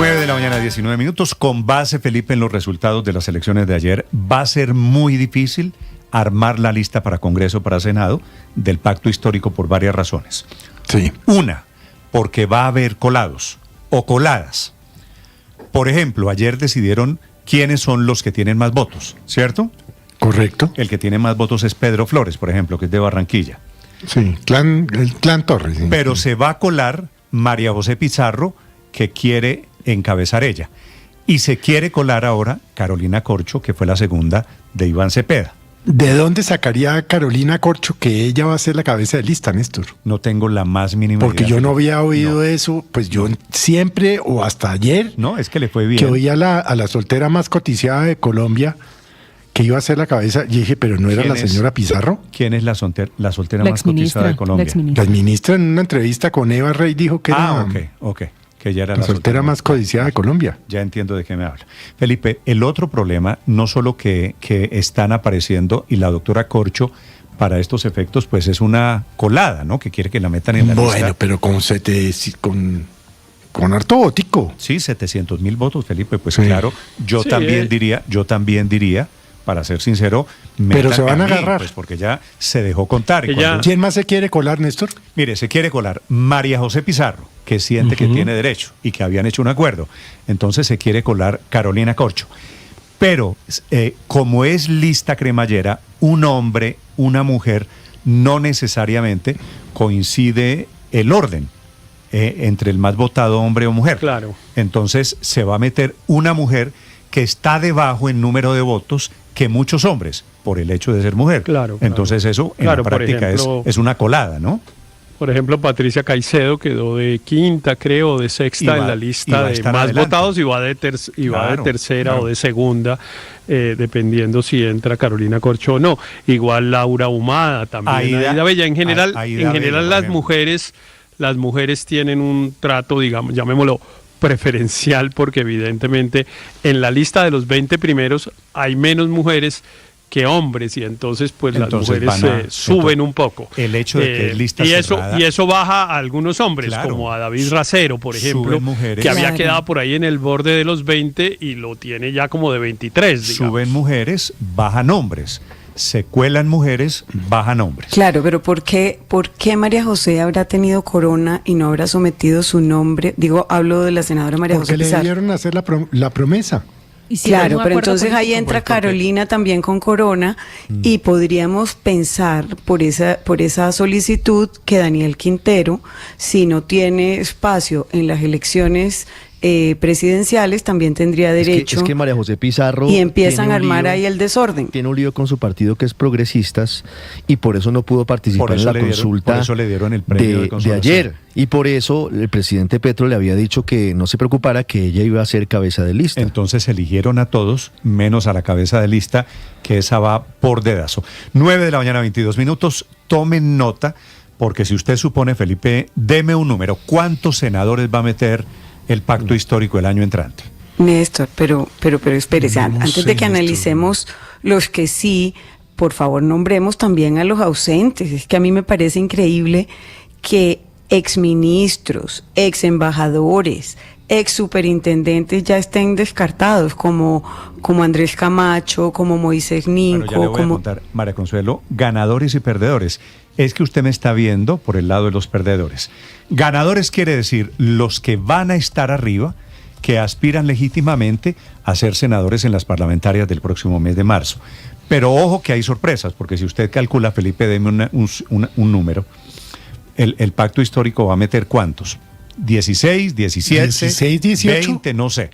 9 de la mañana, 19 minutos. Con base, Felipe, en los resultados de las elecciones de ayer, va a ser muy difícil armar la lista para Congreso, para Senado, del pacto histórico por varias razones. Sí. Una, porque va a haber colados o coladas. Por ejemplo, ayer decidieron quiénes son los que tienen más votos, ¿cierto? Correcto. El que tiene más votos es Pedro Flores, por ejemplo, que es de Barranquilla. Sí, el clan Torres. Sí. Pero se va a colar María José Pizarro, que quiere encabezar ella. Y se quiere colar ahora Carolina Corcho, que fue la segunda de Iván Cepeda. ¿De dónde sacaría Carolina Corcho que ella va a ser la cabeza de lista, Néstor? No tengo la más mínima idea. Porque yo no había oído No. eso, pues yo siempre, o hasta ayer, No, es que le fue bien. que oía a la soltera más cotizada de Colombia, que iba a ser la cabeza, y dije, pero ¿no era la señora Pizarro? ¿Quién es la soltera más cotizada de Colombia? La ministra en una entrevista con Eva Rey dijo que era ok. Que ella era la soltera más codiciada de Colombia. Ya entiendo de qué me habla. Felipe, el otro problema, no solo que están apareciendo, y la doctora Corcho, para estos efectos, pues es una colada, ¿no? Que quiere que la metan en la lista. Bueno, pero con harto botico. Sí, 700,000 votos, Felipe, pues Sí. claro, yo también diría, para ser sincero, pero se van a métanme agarrar. pues porque ya se dejó contar. Y cuando- ¿Quién más se quiere colar, Néstor? Mire, se quiere colar María José Pizarro, que siente que tiene derecho y que habían hecho un acuerdo. Entonces se quiere colar Carolina Corcho. Pero como es lista cremallera, un hombre, una mujer, no necesariamente coincide el orden entre el más votado hombre o mujer. Claro. Entonces se va a meter una mujer que está debajo en número de votos que muchos hombres, por el hecho de ser mujer. Claro. Entonces eso en la Por práctica ejemplo, es una colada, ¿no? Por ejemplo, Patricia Caicedo quedó de quinta, creo, o de sexta en la lista de más adelante. votados y va de tercera o de segunda, dependiendo si entra Carolina Corcho o no. Igual Laura Humada, también Aida Bella. En general, las mujeres tienen un trato, digamos, llamémoslo preferencial, porque evidentemente en la lista de los 20 primeros hay menos mujeres que hombres, y entonces las mujeres suben un poco. El hecho de que es lista cerrada, y eso baja a algunos hombres, claro, como a David Racero, por ejemplo, que había quedado por ahí en el borde de los 20 y lo tiene ya como de 23, digamos. Suben mujeres, bajan hombres. Se cuelan mujeres, bajan hombres. Claro, pero ¿por qué María José habrá tenido corona y no habrá sometido su nombre? Digo, hablo de la senadora María José Pizarro. Porque le dieron a hacer la promesa. Claro, pero entonces ahí entra Carolina también con corona y podríamos pensar por esa solicitud que Daniel Quintero, si no tiene espacio en las elecciones presidenciales, también tendría derecho. Es que María José Pizarro y empiezan a armar ahí el desorden. Tiene un lío con su partido que es Progresistas y por eso no pudo participar en la consulta por eso le dieron el premio de ayer. Y por eso el presidente Petro le había dicho que no se preocupara, que ella iba a ser cabeza de lista. Entonces eligieron a todos, menos a la cabeza de lista, que esa va por dedazo. 9 de la mañana, 22 minutos. Tomen nota, porque si usted supone, Felipe, deme un número. ¿Cuántos senadores va a meter el pacto histórico el año entrante? Néstor, pero espérese, antes de que analicemos los que sí, por favor nombremos también a los ausentes. Es que a mí me parece increíble que exministros, exembajadores, exsuperintendentes ya estén descartados, como Andrés Camacho, como Moisés Ninco. Bueno, ya le voy a contar, María Consuelo, ganadores y perdedores. Es que usted me está viendo por el lado de los perdedores. Ganadores quiere decir los que van a estar arriba, que aspiran legítimamente a ser senadores en las parlamentarias del próximo mes de marzo. Pero ojo que hay sorpresas, porque si usted calcula, Felipe, deme un número, el pacto histórico va a meter ¿cuántos? 16, 17, 16, 18. 20, no sé.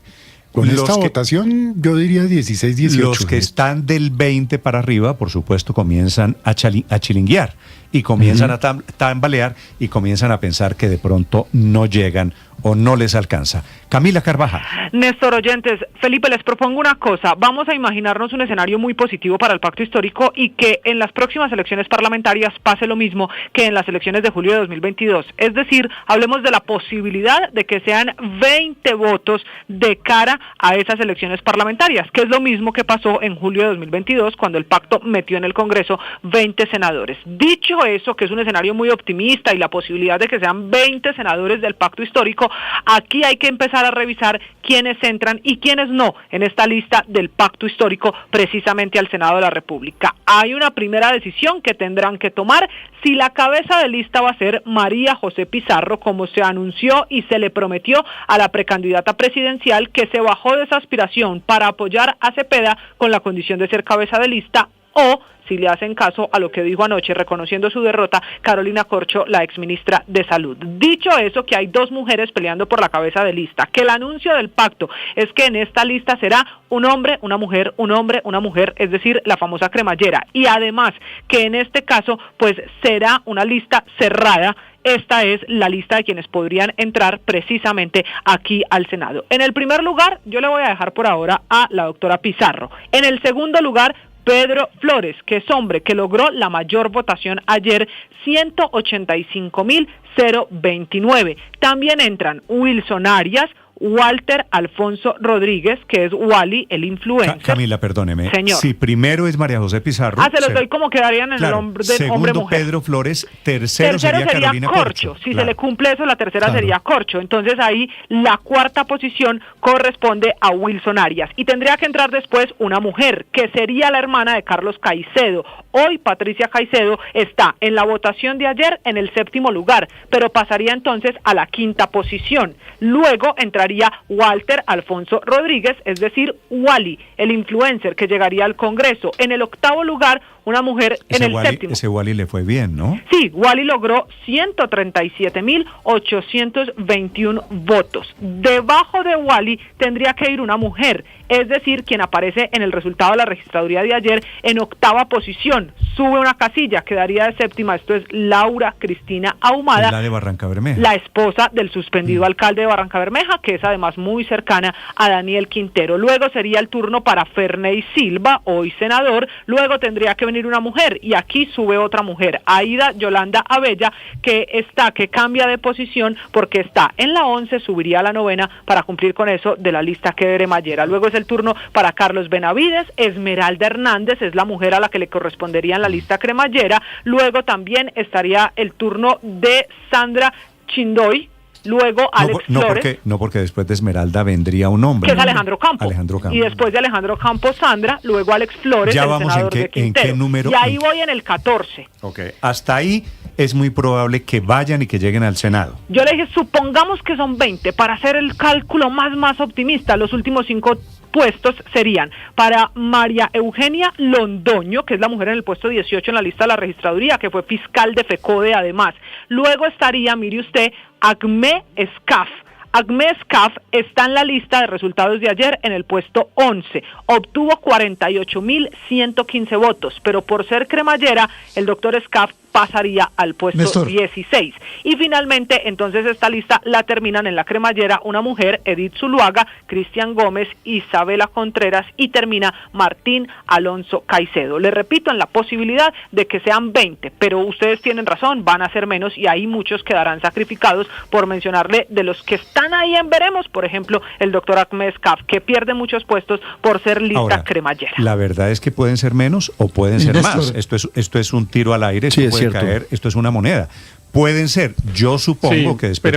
Con esta votación yo diría 16, 18. Los que están del 20 para arriba, por supuesto, comienzan a chilinguear y comienzan a tambalear y comienzan a pensar que de pronto no llegan o no les alcanza. Camila Carvajal. Néstor, oyentes, Felipe, les propongo una cosa. Vamos a imaginarnos un escenario muy positivo para el pacto histórico y que en las próximas elecciones parlamentarias pase lo mismo que en las elecciones de julio de 2022. Es decir, hablemos de la posibilidad de que sean 20 votos de cara a esas elecciones parlamentarias, que es lo mismo que pasó en julio de 2022 cuando el pacto metió en el Congreso 20 senadores. Dicho Dicho eso, que es un escenario muy optimista y la posibilidad de que sean 20 senadores del pacto histórico, aquí hay que empezar a revisar quiénes entran y quiénes no en esta lista del pacto histórico precisamente al Senado de la República. Hay una primera decisión que tendrán que tomar si la cabeza de lista va a ser María José Pizarro, como se anunció y se le prometió a la precandidata presidencial, que se bajó de esa aspiración para apoyar a Cepeda con la condición de ser cabeza de lista, o si le hacen caso a lo que dijo anoche, reconociendo su derrota, Carolina Corcho, la exministra de Salud. Dicho eso, que hay 2 mujeres peleando por la cabeza de lista, que el anuncio del pacto es que en esta lista será un hombre, una mujer, un hombre, una mujer, es decir, la famosa cremallera, y además que en este caso pues será una lista cerrada. Esta es la lista de quienes podrían entrar precisamente aquí al Senado. En el primer lugar, yo le voy a dejar por ahora a la doctora Pizarro. En el segundo lugar, Pedro Flores, que es hombre, que logró la mayor votación ayer, 185.029. También entran Wilson Arias, Walter Alfonso Rodríguez, que es Wally, el influencer. Camila, perdóneme. Señor. Si primero es María José Pizarro. Se los doy como quedarían en el hombre de segundo, hombre-mujer. Pedro Flores, tercero sería Carolina Corcho. Si se le cumple eso, la tercera sería Corcho. Entonces ahí la cuarta posición corresponde a Wilson Arias. Y tendría que entrar después una mujer, que sería la hermana de Carlos Caicedo. Hoy Patricia Caicedo está en la votación de ayer en el 7º lugar, pero pasaría entonces a la 5ª posición. Luego entraría Walter Alfonso Rodríguez, es decir, Wally, el influencer, que llegaría al Congreso. En el 8º lugar, una mujer en el 7º. Ese Wally le fue bien, ¿no? Sí, Wally logró 137.821 votos. Debajo de Wally tendría que ir una mujer, es decir, quien aparece en el resultado de la registraduría de ayer en 8ª posición. Sube una casilla, quedaría de 7ª. Esto es Laura Cristina Ahumada, es la de Barranca Bermeja, la esposa del suspendido alcalde de Barranca Bermeja, que es además muy cercana a Daniel Quintero. Luego sería el turno para Ferney Silva, hoy senador. Luego tendría que venir una mujer, y aquí sube otra mujer, Aida Yolanda Abella, que cambia de posición porque está en la 11, subiría a la 9ª para cumplir con eso de la lista que cremallera. Luego es el turno para Carlos Benavides. Esmeralda Hernández es la mujer a la que le correspondería en la lista cremallera. Luego también estaría el turno de Sandra Chindoy. Luego Alex Flores. No, porque después de Esmeralda vendría un hombre. Que es Alejandro Campos. Y después de Alejandro Campos, Sandra. Luego Alex Flores, ya el vamos senador de Quintero. ¿En qué número? Y ahí voy en el 14. Ok, hasta ahí es muy probable que vayan y que lleguen al Senado. Yo le dije, supongamos que son 20, para hacer el cálculo más optimista. Los últimos 5 puestos serían para María Eugenia Londoño, que es la mujer en el puesto 18 en la lista de la registraduría, que fue fiscal de FECODE además. Luego estaría, mire usted, Acme Escaf. Acme Escaf está en la lista de resultados de ayer en el puesto 11. Obtuvo 48.115 votos, pero por ser cremallera, el doctor Escaf pasaría al puesto 16. Y finalmente, entonces esta lista la terminan en la cremallera una mujer, Edith Zuluaga, Cristian Gómez, Isabela Contreras, y termina Martín Alonso Caicedo. Le repito, en la posibilidad de que sean 20, pero ustedes tienen razón, van a ser menos, y ahí muchos quedarán sacrificados. Por mencionarle de los que están ahí en veremos, por ejemplo, el doctor Ahmed Scaf, que pierde muchos puestos por ser lista ahora, cremallera. La verdad es que pueden ser menos o pueden ser más. Esto es un tiro al aire, sí, puede caer, esto es una moneda. Pueden ser, yo supongo que después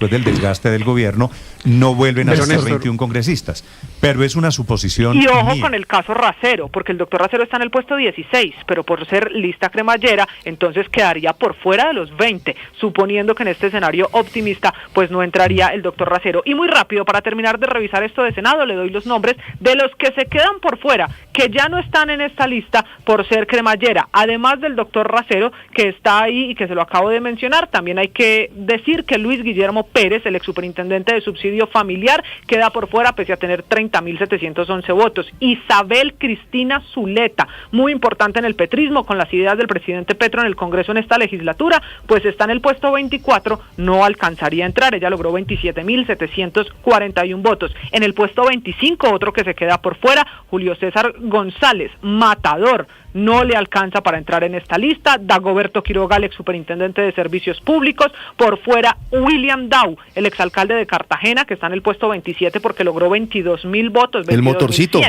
del desgaste del gobierno no vuelven a ser 21 congresistas, pero es una suposición. Y ojo mía. con el caso Racero, porque el doctor Racero está en el puesto 16, pero por ser lista cremallera, entonces quedaría por fuera de los 20, suponiendo que en este escenario optimista, pues no entraría el doctor Racero. Y muy rápido, para terminar de revisar esto de Senado, le doy los nombres de los que se quedan por fuera, que ya no están en esta lista por ser cremallera, además del doctor Racero, que está ahí y que se lo acabo de mencionar. También hay que decir que Luis Guillermo Pérez, el exsuperintendente de subsidio familiar, queda por fuera pese a tener 30.711 votos. Isabel Cristina Zuleta, muy importante en el petrismo, con las ideas del presidente Petro en el Congreso en esta legislatura, pues está en el puesto 24, no alcanzaría a entrar. Ella logró 27.741 votos. En el puesto 25, otro que se queda por fuera, Julio César González, matador, no le alcanza para entrar en esta lista. Dagoberto Quiroga, el exsuperintendente de Servicios Públicos. Por fuera, William Dow, el exalcalde de Cartagena, que está en el puesto 27 porque logró 22.000 votos. El motorcito.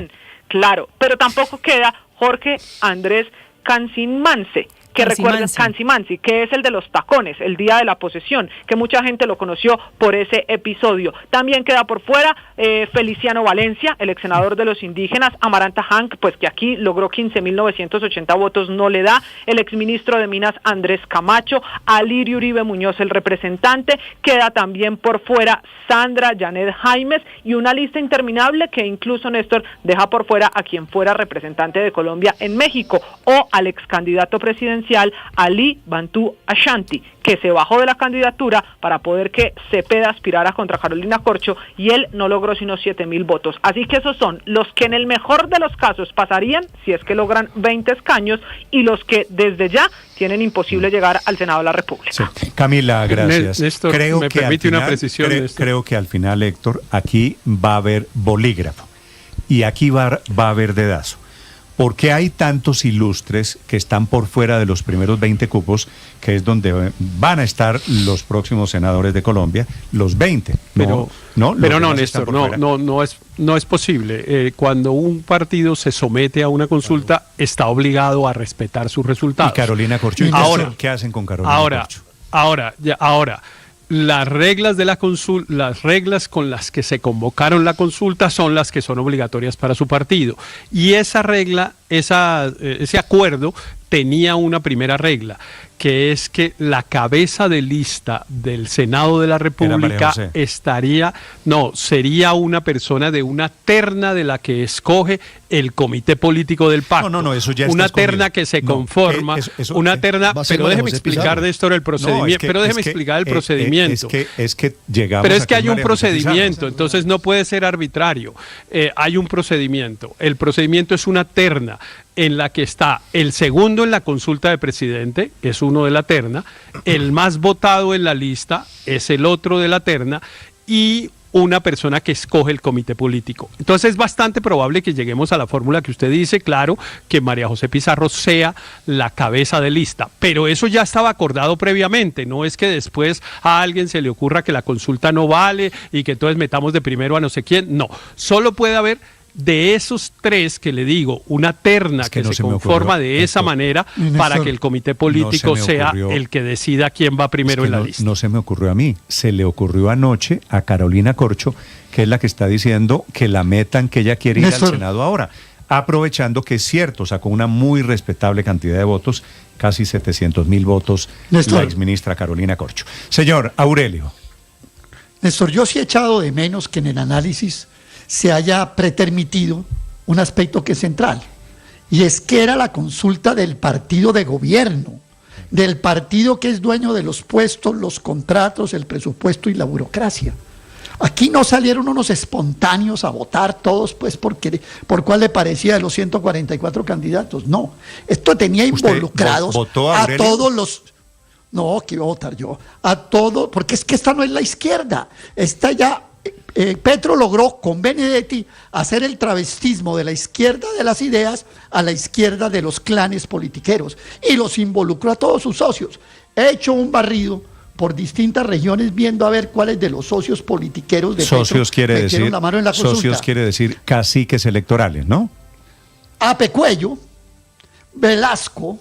Claro, pero tampoco queda Jorge Andrés Cancinmance, que recuerden, Cansimansi, que es el de los tacones, el día de la posesión, que mucha gente lo conoció por ese episodio. También queda por fuera Feliciano Valencia, el ex senador de los indígenas, Amaranta Hank, pues que aquí logró 15.980 votos, no le da, el exministro de Minas Andrés Camacho, Alirio Uribe Muñoz, el representante, queda también por fuera Sandra Janet Jaimes y una lista interminable que incluso Néstor deja por fuera a quien fuera representante de Colombia en México o al ex candidato presidencial Ali Bantu Ashanti, que se bajó de la candidatura para poder que Cepeda aspirara contra Carolina Corcho y él no logró sino 7.000 votos. Así que esos son los que en el mejor de los casos pasarían si es que logran 20 escaños y los que desde ya tienen imposible llegar al Senado de la República. Sí. Camila, gracias. Néstor, me permite una precisión. Creo que al final, Héctor, aquí va a haber bolígrafo y aquí va a haber dedazo. ¿Por qué hay tantos ilustres que están por fuera de los primeros 20 cupos, que es donde van a estar los próximos senadores de Colombia, los 20? Pero no, Néstor, no es posible. Cuando un partido se somete a una consulta, está obligado a respetar sus resultados. ¿Y Carolina Corcho? ¿Qué hacen con Carolina Corcho? Ahora, las reglas de la consulta, las reglas con las que se convocaron la consulta son las que son obligatorias para su partido. Y esa regla, ese acuerdo tenía una primera regla, que es que la cabeza de lista del Senado de la República sería una persona de una terna de la que escoge el comité político del pacto. No, eso ya está una escogido. Terna que se conforma, una terna, pero déjeme explicar de esto el procedimiento, explicar el procedimiento. Es que llegamos. Pero es que hay un procedimiento, entonces no puede ser arbitrario. Hay un procedimiento. El procedimiento es una terna en la que está el segundo en la consulta de presidente, que es uno de la terna, el más votado en la lista es el otro de la terna, y una persona que escoge el comité político. Entonces es bastante probable que lleguemos a la fórmula que usted dice, claro, que María José Pizarro sea la cabeza de lista, pero eso ya estaba acordado previamente, no es que después a alguien se le ocurra que la consulta no vale y que entonces metamos de primero a no sé quién, no, solo puede haber de esos tres que le digo, una terna que se conforma de esa manera para que el comité político sea el que decida quién va primero en la lista. No se me ocurrió a mí, se le ocurrió anoche a Carolina Corcho, que es la que está diciendo que la metan, que ella quiere ir al Senado ahora, aprovechando que es cierto, sacó una muy respetable cantidad de votos, casi 700.000 votos, la exministra Carolina Corcho. Señor Aurelio. Néstor, yo sí he echado de menos que en el análisis se haya pretermitido un aspecto que es central, y es que era la consulta del partido de gobierno, del partido que es dueño de los puestos, los contratos, el presupuesto y la burocracia. Aquí no salieron unos espontáneos a votar todos, pues, por cuál le parecía de los 144 candidatos. No, esto tenía involucrados a todos los... No, que iba a votar yo. A todo, porque es que esta no es la izquierda, esta ya... Petro logró con Benedetti hacer el travestismo de la izquierda de las ideas a la izquierda de los clanes politiqueros y los involucró a todos sus socios. He hecho un barrido por distintas regiones viendo a ver cuáles de los socios politiqueros de socios Petro metieron la mano en la consulta. Socios quiere decir caciques electorales, ¿no? Ape Cuello, Velasco,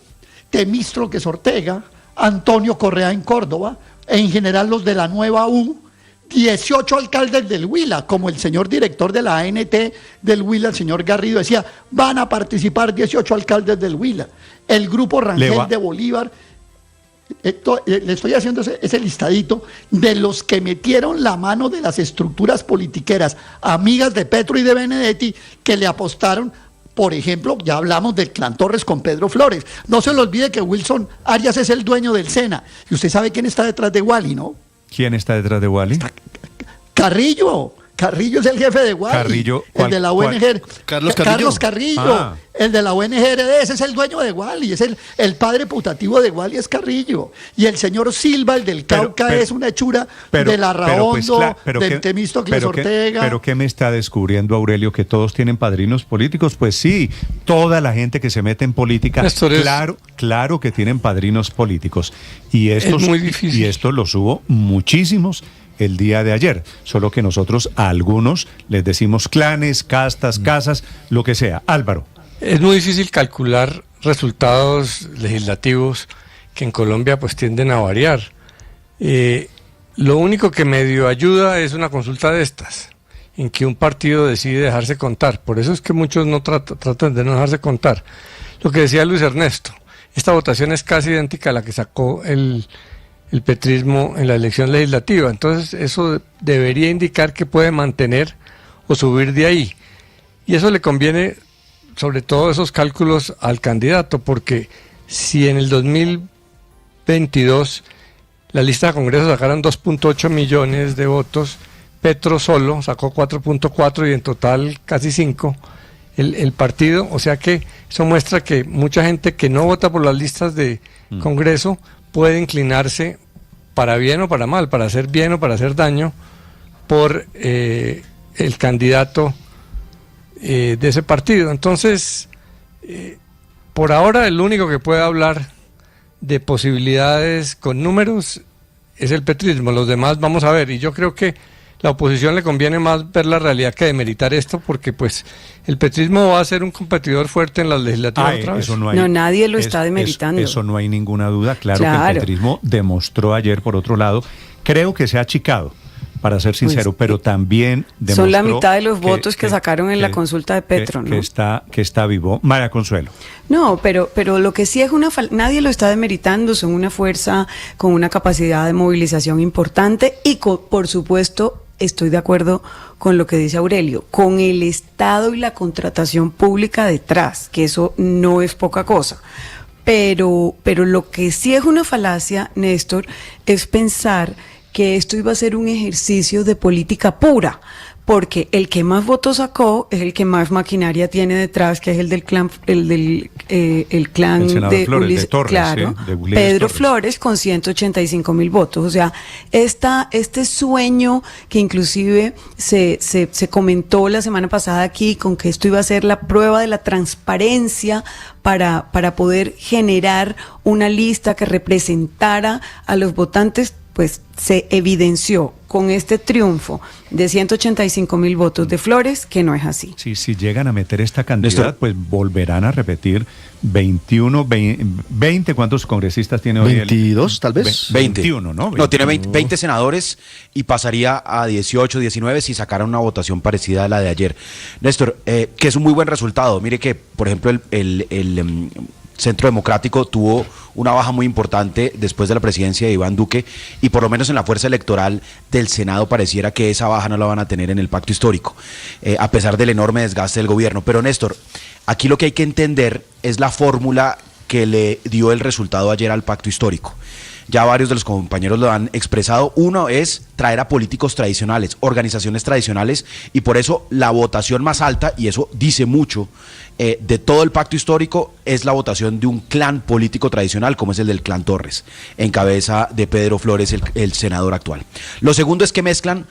Temístocles Ortega, Antonio Correa en Córdoba, en general los de la nueva U, 18 alcaldes del Huila, como el señor director de la ANT del Huila, el señor Garrido, decía, van a participar 18 alcaldes del Huila. El grupo Rangel de Bolívar, le estoy haciendo ese listadito de los que metieron la mano de las estructuras politiqueras, amigas de Petro y de Benedetti, que le apostaron. Por ejemplo, ya hablamos del Clan Torres con Pedro Flores. No se le olvide que Wilson Arias es el dueño del SENA. Y usted sabe quién está detrás de Wally, ¿no? ¿Quién está detrás de Wally? Carrillo es el jefe de Wally. Carrillo, el de la ONG. Carlos Carrillo. El de la ONG RD, ese es el dueño de Wally, es el padre putativo de Wally, es Carrillo. Y el señor Silva, el del Cauca, es una hechura de Larraondo, de Temístocles Ortega. ¿Pero qué me está descubriendo, Aurelio? ¿Que todos tienen padrinos políticos? Pues sí, toda la gente que se mete en política, claro que tienen padrinos políticos. Y estos, es muy difícil. Y estos los hubo muchísimos el día de ayer, solo que nosotros a algunos les decimos clanes, castas, casas, lo que sea. Álvaro. Es muy difícil calcular resultados legislativos que en Colombia pues tienden a variar. Lo único que medio ayuda es una consulta de estas, en que un partido decide dejarse contar. Por eso es que muchos no tratan de no dejarse contar. Lo que decía Luis Ernesto, esta votación es casi idéntica a la que sacó el petrismo en la elección legislativa. Entonces eso debería indicar que puede mantener o subir de ahí. Y eso le conviene, sobre todo esos cálculos al candidato, porque si en el 2022 la lista de Congreso sacaron 2.8 millones de votos, Petro solo sacó 4.4 y en total casi 5 el partido, o sea que eso muestra que mucha gente que no vota por las listas de Congreso puede inclinarse para bien o para mal, para hacer bien o para hacer daño por el candidato de ese partido. Entonces, por ahora el único que puede hablar de posibilidades con números es el petrismo. Los demás vamos a ver, y yo creo que la oposición le conviene más ver la realidad que demeritar esto, porque pues el petrismo va a ser un competidor fuerte en las legislativas otra vez. No, nadie lo está demeritando. Eso no hay ninguna duda. Claro que el petrismo demostró ayer, por otro lado, creo que se ha achicado, para ser sincero, pues, pero también demostró... Son la mitad de los votos que sacaron en la consulta de Petro, ¿no? Que está vivo. María Consuelo. No, pero lo que sí es nadie lo está demeritando, son una fuerza con una capacidad de movilización importante y por supuesto estoy de acuerdo con lo que dice Aurelio, con el Estado y la contratación pública detrás, que eso no es poca cosa. Pero lo que sí es una falacia, Néstor, es pensar que esto iba a ser un ejercicio de política pura, porque el que más votos sacó es el que más maquinaria tiene detrás, que es el del clan, el clan de Flores, de Torres, claro, de Pedro Torres. Flores, con 185,000 votos. O sea, este sueño que inclusive se comentó la semana pasada aquí, con que esto iba a ser la prueba de la transparencia para poder generar una lista que representara a los votantes, pues se evidenció con este triunfo de 185,000 votos de Flores, que no es así. Sí, si llegan a meter esta cantidad, pues volverán a repetir 21, 20, ¿cuántos congresistas tiene hoy? 22, tal vez. 21, ¿no? No, tiene 20 senadores y pasaría a 18, 19 si sacara una votación parecida a la de ayer. Néstor, que es un muy buen resultado. Mire que, por ejemplo, el Centro Democrático tuvo una baja muy importante después de la presidencia de Iván Duque y por lo menos en la fuerza electoral del Senado pareciera que esa baja no la van a tener en el pacto histórico, a pesar del enorme desgaste del gobierno. Pero Néstor, aquí lo que hay que entender es la fórmula que le dio el resultado ayer al pacto histórico. Ya varios de los compañeros lo han expresado. Uno es traer a políticos tradicionales, organizaciones tradicionales, y por eso la votación más alta, y eso dice mucho, de todo el pacto histórico, es la votación de un clan político tradicional, como es el del clan Torres, en cabeza de Pedro Flores, el senador actual. Lo segundo es que mezclan,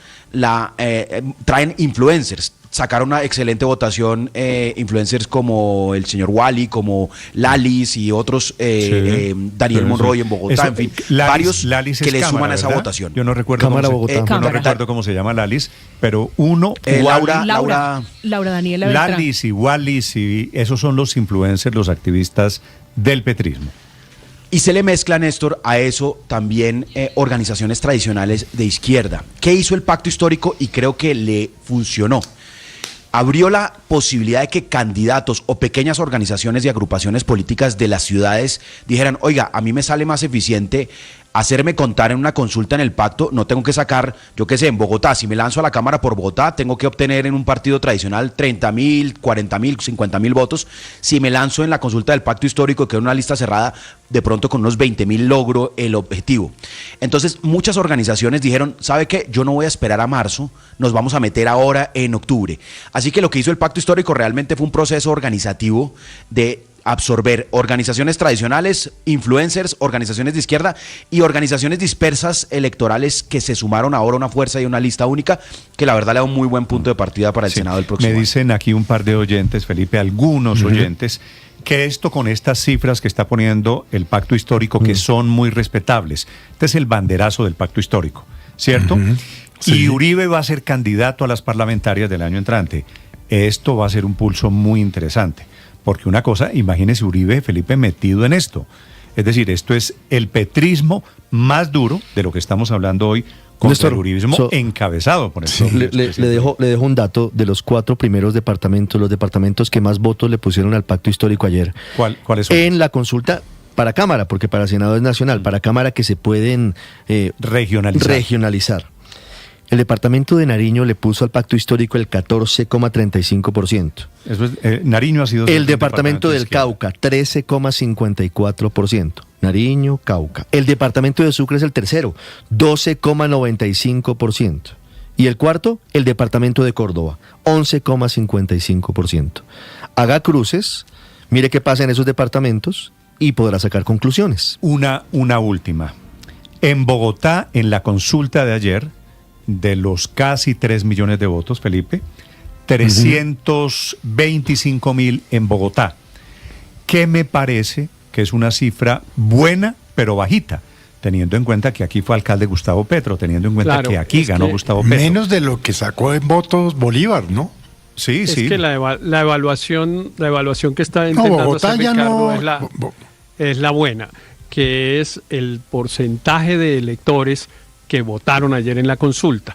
traen influencers. Sacaron una excelente votación influencers como el señor Wally, como Lalis y otros, Daniel Monroy en Bogotá, eso, en fin, Lalis que le suman a esa votación. Yo no recuerdo recuerdo cómo se llama Lalis, pero uno... Laura Daniela Beltrán. Lalis y Wallis, y esos son los influencers, los activistas del petrismo. Y se le mezcla, Néstor, a eso también organizaciones tradicionales de izquierda. ¿Qué hizo el pacto histórico? Y creo que le funcionó. Abrió la posibilidad de que candidatos o pequeñas organizaciones y agrupaciones políticas de las ciudades dijeran, oiga, a mí me sale más eficiente hacerme contar en una consulta en el pacto, no tengo que sacar, yo qué sé, en Bogotá, si me lanzo a la Cámara por Bogotá, tengo que obtener en un partido tradicional 30,000, 40,000, 50,000 votos. Si me lanzo en la consulta del pacto histórico, que es una lista cerrada, de pronto con unos 20,000 logro el objetivo. Entonces, muchas organizaciones dijeron, ¿sabe qué? Yo no voy a esperar a marzo, nos vamos a meter ahora en octubre. Así que lo que hizo el pacto histórico realmente fue un proceso organizativo de absorber organizaciones tradicionales, influencers, organizaciones de izquierda y organizaciones dispersas electorales que se sumaron ahora a una fuerza y una lista única, que la verdad le da un muy buen punto de partida para el Senado del próximo año. Me dicen aquí un par de oyentes, Felipe, algunos oyentes, que esto con estas cifras que está poniendo el pacto histórico, que son muy respetables, este es el banderazo del pacto histórico, ¿cierto? Sí. Y Uribe va a ser candidato a las parlamentarias del año entrante. Esto va a ser un pulso muy interesante, Porque una cosa, imagínese Uribe, Felipe, metido en esto. Es decir, esto es el petrismo más duro de lo que estamos hablando hoy, contra el uribismo encabezado por el le dejo un dato de los 4 primeros departamentos, los departamentos que más votos le pusieron al pacto histórico ayer. ¿Cuáles son? En la consulta para Cámara, porque para Senado es nacional, para Cámara que se pueden regionalizar. El departamento de Nariño le puso al pacto histórico el 14,35%. Eso es, Nariño ha sido... El departamento del Cauca, 13,54%. Nariño, Cauca. El departamento de Sucre es el tercero, 12,95%. Y el cuarto, el departamento de Córdoba, 11,55%. Haga cruces, mire qué pasa en esos departamentos y podrá sacar conclusiones. Una última. En Bogotá, en la consulta de ayer, de los casi 3 millones de votos, Felipe, 325.000 en Bogotá, que me parece que es una cifra buena, pero bajita, teniendo en cuenta que aquí fue alcalde Gustavo Petro, teniendo en cuenta que aquí ganó Gustavo Petro. Menos de lo que sacó en votos Bolívar, ¿no? Sí, es sí. Que la evaluación que está intentando hacer Ricardo es la buena, que es el porcentaje de electores que votaron ayer en la consulta.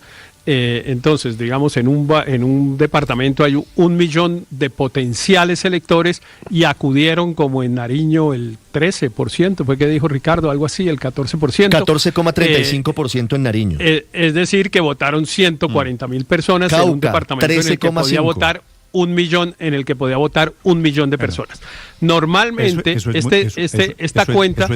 Entonces, digamos, en un departamento hay 1 millón de potenciales electores y acudieron, como en Nariño, el 13%, fue que dijo Ricardo, algo así, el 14%. 14,35% en Nariño. Es decir, que votaron 140.000 personas Cauca, en un departamento 13,5. en el que podía votar 1 millón, en el que podía votar 1 millón de personas. Normalmente, esta cuenta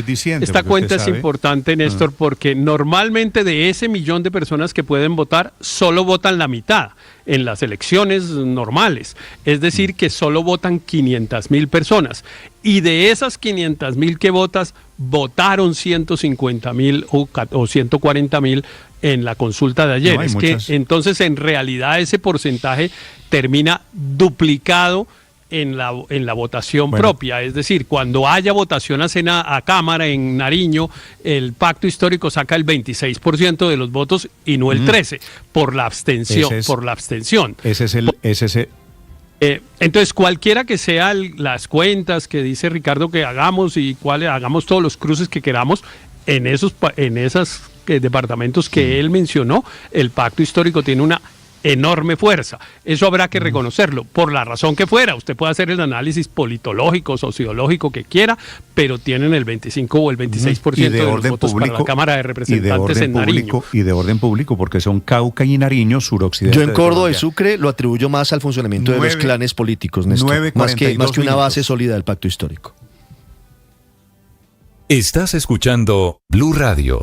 es importante, Néstor, porque normalmente de ese 1 millón de personas que pueden votar, solo votan la mitad en las elecciones normales. Es decir, que solo votan 500.000 personas. Y de esas 500.000 que votaron 150.000 o 140.000 en la consulta de ayer. Es que entonces en realidad ese porcentaje termina duplicado en la votación propia. Es decir, cuando haya votación a Cámara en Nariño, el pacto histórico saca el 26% de los votos y no el 13% por la abstención. Entonces, cualquiera que sean las cuentas que dice Ricardo que hagamos y hagamos todos los cruces que queramos, en esos departamentos que él mencionó, el pacto histórico tiene una enorme fuerza. Eso habrá que reconocerlo, por la razón que fuera. Usted puede hacer el análisis politológico, sociológico que quiera, pero tienen el 25 o el 26% de los votos para la Cámara de Representantes en Nariño. Y de orden público, porque son Cauca y Nariño, suroccidente. Yo en Córdoba y Sucre lo atribuyo más al funcionamiento de los clanes políticos, Néstor, más que una base sólida del pacto histórico. Estás escuchando Blue Radio.